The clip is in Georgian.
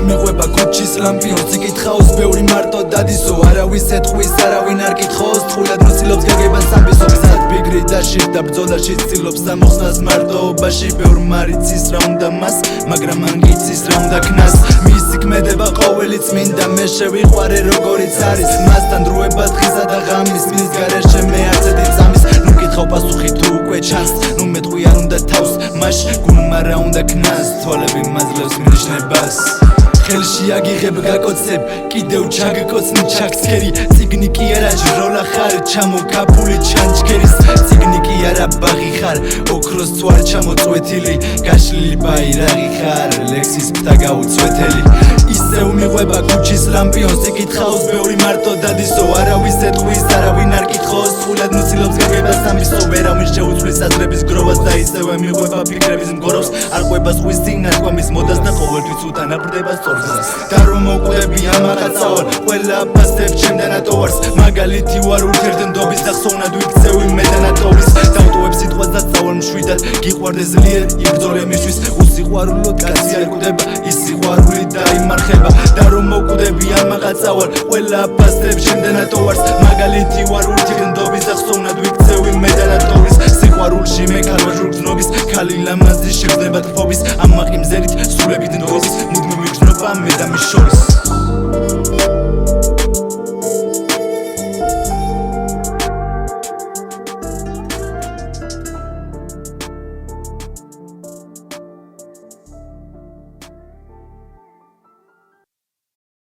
მიყვება ქუჩის ლამპიონს იკითხავს ბევრი მარტო დადისო არავის ეთყვის არავინ არ კითხოს თხულად მოცილობს გაგებას ამბისო გზად ბიგრი და შით და ბრძოლაში ცდილობს ამოხსნას მარტოობაში ბევრ მარიცის რა უნდა მას მაგრამ მან გიცის რა უნდა ქნას მისი ქმედება ყოველი წმინდა მე შევიყვარე როგორიც არის მასთან დროება დღისა და ღამის მის გარეშე მე არცეთი წამის ნუ კითხავ პასუხი თუ უკვე ჩანს ნუ მეტყვი არ უნდა თავს მაშ გულმა რა უნდა ქნას თვალები მაძლევს მინიშნებას ხელში აგიღებ გაკოცებ კიდევ ჩაგკოცნი ჩაგცქერი ციგნი კი არა ჟროლა ხარ ჩამოკაფული ჩანჩქერის ციგნი კი არა ბაღი ხარ ოქროს თუ არ ჩამოწვეთილი გაშლილი ბაირაღი ხარ ლექსის ფთა გაუწვეთელი ისევ მიყვება ქუჩის ლამპიონს იკითხავს ბევრი მარტო დადისო არავის ეთყვის არავინ არ კითხოს თხულად მოცილობს გაგებას ამისო ვერავინ შეუცვლის აზრების გროვას და ისევე მიყვება ფიქრების მგორავს არ ყვება ზღვის წინ ათქვამის მოდას და ყოველთვის უტანაბრდება და რომ მოკვდები ამაღაცავალ ყველა ფასებ ჩემდანა ტოვარს მაგალითი ვარ ურთიერთდობის და ხსოვნად ვიქცევი მე დანატოვის დავტოვებ სიტყვას და სწავლ მშვიდად გიყვარდე ძლიერ იბრძოლე მისთვის უსიყვარულო კაცი არ კვდება ის სიყვარული დაიმარხება და რომ მოკვდები ამაღაცავალ ყველა ფასებ ჩემდანა ტოვარს მაგალითი ვარ ურთიერთდობის და ხსოვნად ვიქცევი მე დანატოვის სიყვარულში მე ქალვაჟურ გზნობის ქალი ლამაზი შეგრძნება თფობის ამაყი მზერით სულებით ნდობის მუდმივი გზნობა მე და მის შორის